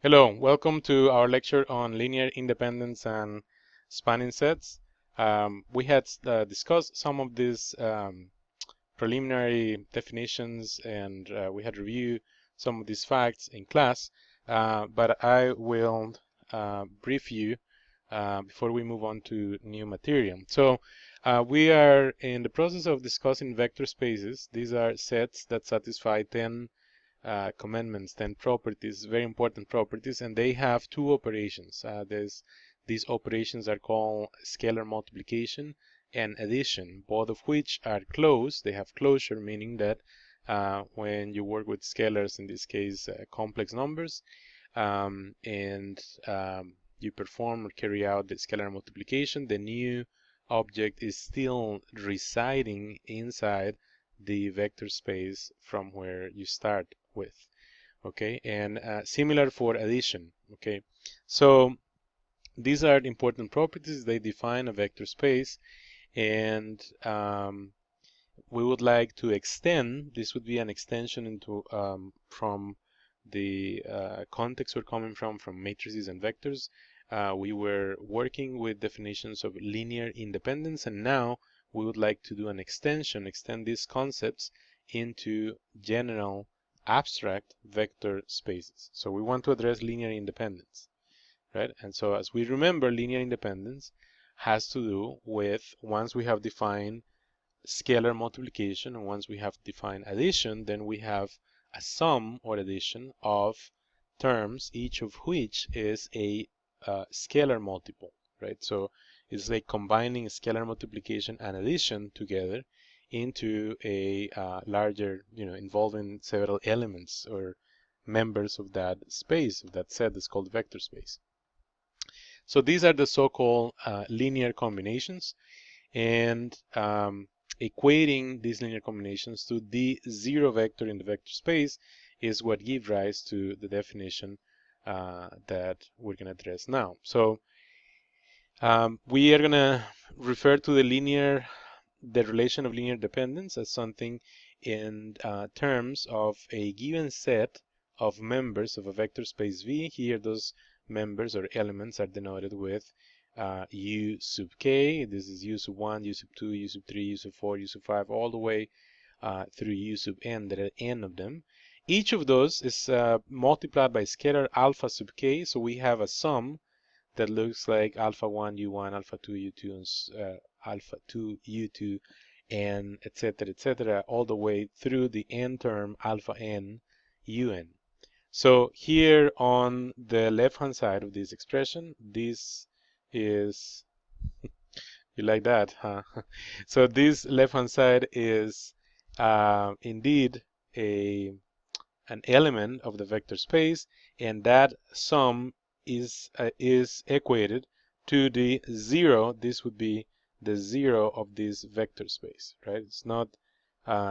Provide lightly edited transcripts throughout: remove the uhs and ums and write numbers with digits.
Hello, welcome to our lecture on linear independence and spanning sets. We had discussed some of these preliminary definitions and we had reviewed some of these facts in class, but I will brief you before we move on to new material. So we are in the process of discussing vector spaces. These are sets that satisfy 10 commandments, 10 properties, very important properties, and they have two operations. These operations are called scalar multiplication and addition, both of which are closed. They have closure, meaning that when you work with scalars, in this case complex numbers, and you perform or carry out the scalar multiplication, the new object is still residing inside the vector space from where you start with. Okay, and similar for addition. Okay, so these are important properties. They define a vector space, and we would like to extend. This would be an extension into from the context we're coming from matrices and vectors. We were working with definitions of linear independence, and now we would like to do an extension, extend these concepts into general abstract vector spaces. So we want to address linear independence, right? And so as we remember, linear independence has to do with, once we have defined scalar multiplication, and once we have defined addition, then we have a sum or addition of terms, each of which is a scalar multiple, right? So it's like combining scalar multiplication and addition together into a larger, involving several elements or members of that space, of that set that's called vector space. So these are the so-called linear combinations, and equating these linear combinations to the zero vector in the vector space is what gives rise to the definition that we're going to address now. So we are going to refer to the relation of linear dependence as something in terms of a given set of members of a vector space V. Here those members or elements are denoted with u sub k. This is u sub 1, u sub 2, u sub 3, u sub 4, u sub 5, all the way through u sub n. There are n of them. Each of those is multiplied by scalar alpha sub k, so we have a sum that looks like alpha 1 u1, alpha 2 u2, and alpha 2 u2, and etc., all the way through the n term alpha n un. So here on the left-hand side of this expression, this is, you like that, huh? So this left-hand side is indeed an element of the vector space, and that sum is equated to the zero. This would be the zero of this vector space, right? It's not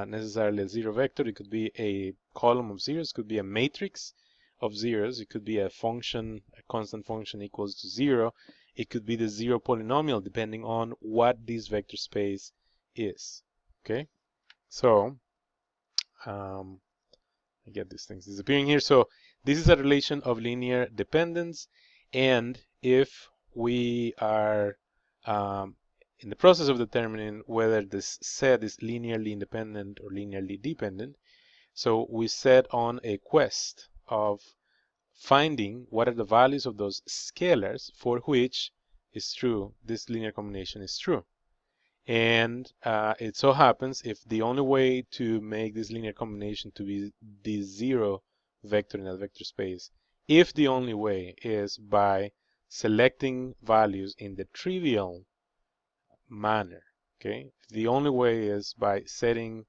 necessarily a zero vector. It could be a column of zeros. It could be a matrix of zeros. It could be a function, a constant function equals to zero. It could be the zero polynomial, depending on what this vector space is. Okay, so I get these things disappearing here. So this is a relation of linear dependence, and if we are in the process of determining whether this set is linearly independent or linearly dependent, so we set on a quest of finding what are the values of those scalars for which is true, this linear combination is true. And it so happens, if the only way to make this linear combination to be the zero vector in a vector space, if the only way is by selecting values in the trivial manner, okay? If the only way is by setting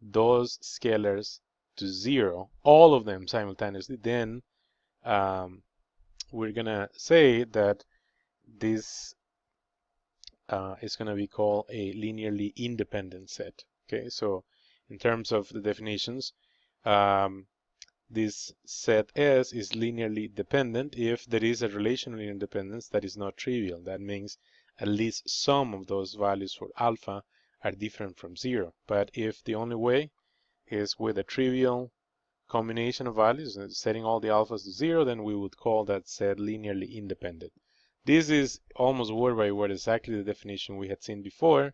those scalars to zero, all of them simultaneously, then we're gonna say that this is going to be called a linearly independent set. Okay, so in terms of the definitions, this set S is linearly dependent if there is a relational independence that is not trivial. That means at least some of those values for alpha are different from zero. But if the only way is with a trivial combination of values, setting all the alphas to 0, then we would call that set linearly independent. This is almost word by word exactly the definition we had seen before.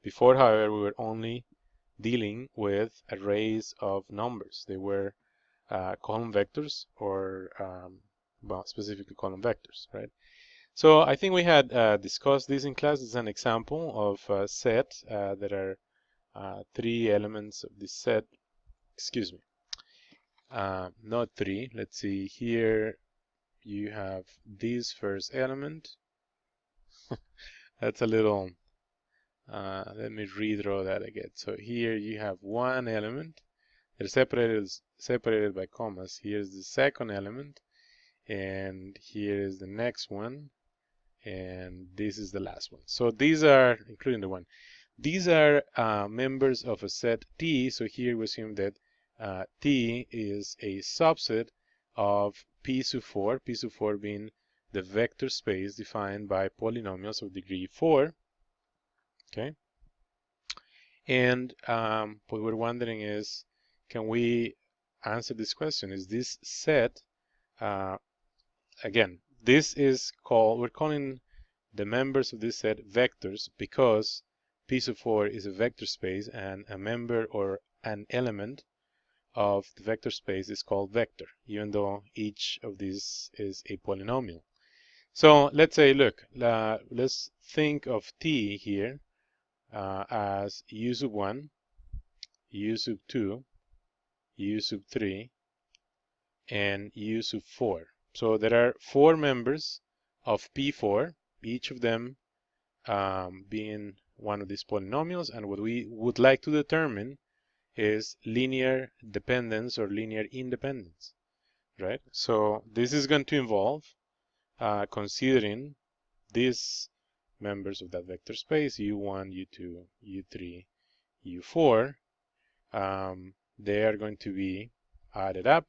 Before, however, we were only dealing with arrays of numbers. They were column vectors, or well, specifically column vectors, right? So I think we had discussed this in class. This is an example of a set. There are 3 elements of this set. Excuse me. Not 3. Let's see. Here you have this first element. That's a little, let me redraw that again. So here you have one element. They're separated by commas. Here's the second element, and here is the next one, and this is the last one. So these are, including the one, these are members of a set T. So here we assume that T is a subset of P sub 4, P sub 4 being the vector space defined by polynomials of degree 4. Okay. And what we're wondering is, can we answer this question? Is this set, again, this is called, we're calling the members of this set vectors because P sub 4 is a vector space, and a member or an element of the vector space is called vector, even though each of these is a polynomial. So let's say, look, let's think of T here as U sub 1, U sub 2, U sub 3, and U sub 4. So there are 4 members of P4, each of them being one of these polynomials, and what we would like to determine is linear dependence or linear independence, right? So this is going to involve considering these members of that vector space, U1, U2, U3, U4. They are going to be added up,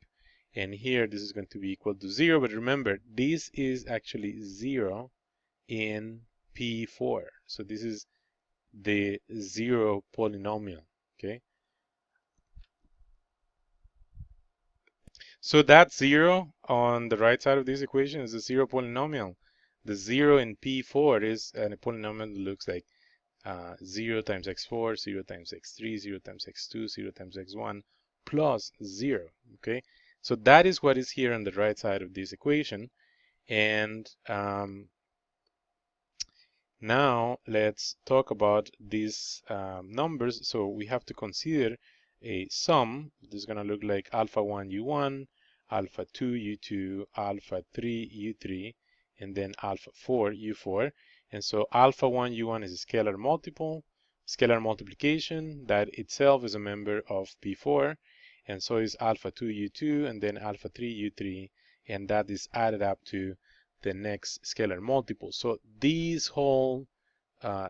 and here this is going to be equal to 0, but remember, this is actually 0 in P4. So this is the 0 polynomial, okay? So that 0 on the right side of this equation is a 0 polynomial. The 0 in P4 is a polynomial that looks like 0 times x4, 0 times x3, 0 times x2, 0 times x1, plus 0, okay? So that is what is here on the right side of this equation. And now let's talk about these numbers. So we have to consider a sum. This is going to look like alpha 1 u1, alpha 2 u2, alpha 3 u3, and then alpha 4 u4. And so alpha 1 u1 is a scalar multiplication that itself is a member of P4, and so is alpha 2 u2, and then alpha 3 u3, and that is added up to the next scalar multiple. So this whole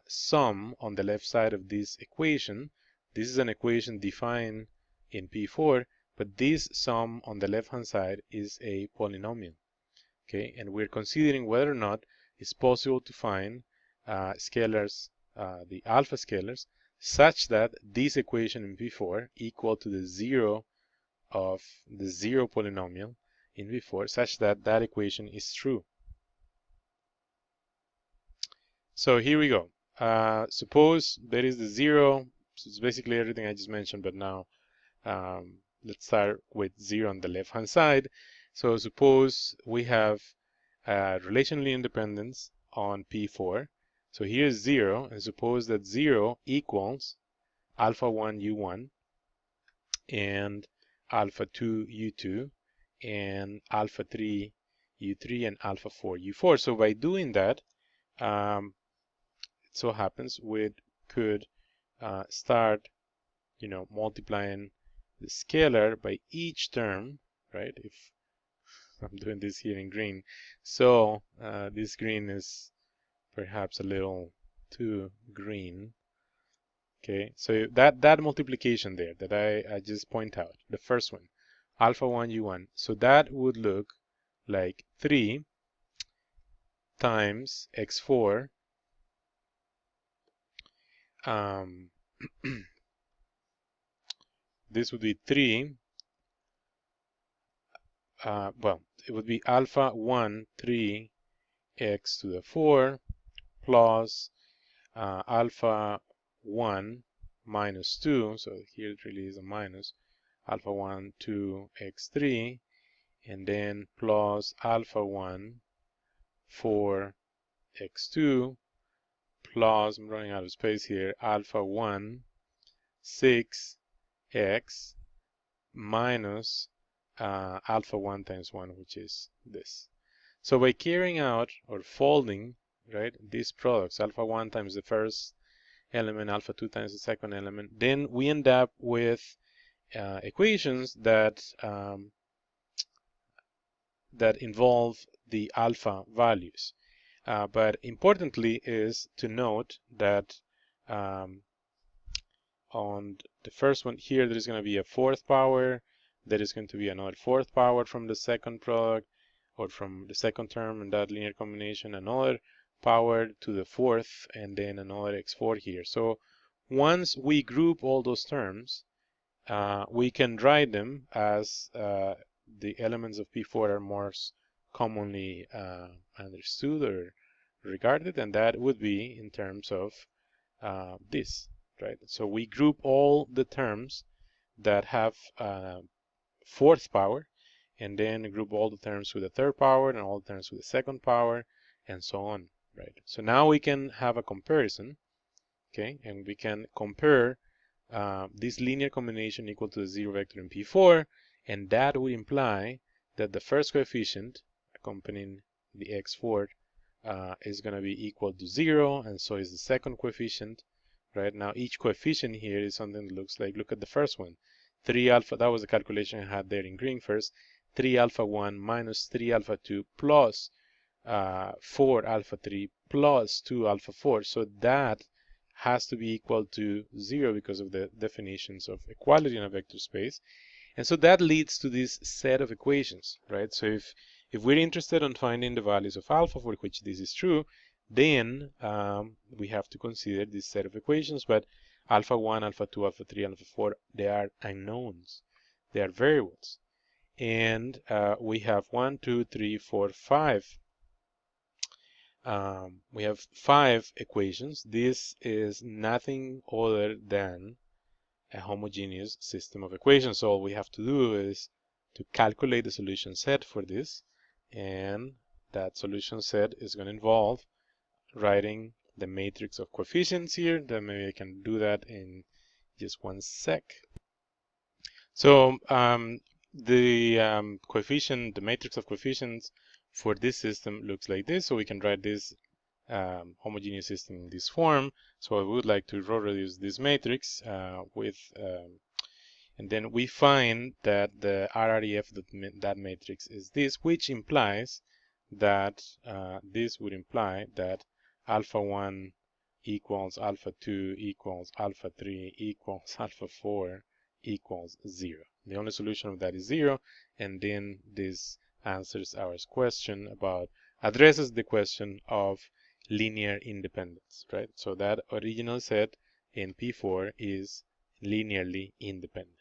sum on the left side of this equation, this is an equation defined in P4, but this sum on the left hand side is a polynomial, okay? And we're considering whether or not it's possible to find scalars, the alpha scalars, such that this equation in P4 equal to the 0 of the 0 polynomial in P4, such that that equation is true. So here we go. Suppose there is the 0. So it's basically everything I just mentioned, but now let's start with 0 on the left hand side. So suppose we have relational independence on P4. So here's 0, and suppose that 0 equals alpha 1 u1 and alpha 2 u2 and alpha 3 u3 and alpha 4 u4. So by doing that, it so happens we could start, multiplying the scalar by each term, right? If I'm doing this here in green, so this green is perhaps a little too green. Okay, so that multiplication there that I just point out, the first one, alpha 1 u1, so that would look like 3 times x4 this would be 3 well, it would be alpha 1, 3 x to the 4 plus alpha 1 minus 2, so here it really is a minus, alpha 1, 2 x3, and then plus alpha 1, 4 x2, plus, I'm running out of space here, alpha 1, 6 x minus alpha 1 times 1, which is this. So by carrying out or folding, right, these products, alpha 1 times the first element, alpha 2 times the second element, then we end up with equations that that involve the alpha values. But importantly is to note that on the first one here, there is going to be a fourth power. There is going to be another fourth power from the second product, or from the second term in that linear combination, another power to the fourth, and then another x4 here. So once we group all those terms, we can write them as the elements of P4 are most commonly understood or regarded, and that would be in terms of this, right? So we group all the terms that have fourth power, and then group all the terms with the third power and all the terms with the second power, and so on, right? So now we can have a comparison, okay, and we can compare this linear combination equal to the zero vector in P4, and that would imply that the first coefficient accompanying the x4 is going to be equal to 0, and so is the second coefficient. Right now, each coefficient here is something that looks like, look at the first one, 3 alpha, that was the calculation I had there in green first, 3 alpha 1 minus 3 alpha 2 plus 4 alpha 3 plus 2 alpha 4. So that has to be equal to 0 because of the definitions of equality in a vector space. And so that leads to this set of equations, right? So if we're interested in finding the values of alpha for which this is true, then we have to consider this set of equations. But alpha 1, alpha 2, alpha 3, alpha 4, they are unknowns. They are variables. And we have 1, 2, 3, 4, 5. We have 5 equations. This is nothing other than a homogeneous system of equations. So all we have to do is to calculate the solution set for this, and that solution set is going to involve writing the matrix of coefficients here. Then maybe I can do that in just one sec. So the coefficient, the matrix of coefficients for this system looks like this. So we can write this homogeneous system in this form. So I would like to row reduce this matrix and then we find that the RREF that matrix is this, which implies that this would imply that alpha 1 equals alpha 2 equals alpha 3 equals alpha 4 equals 0. The only solution of that is 0, and then this answers our question about, addresses the question of linear independence, right? So that original set in P4 is linearly independent.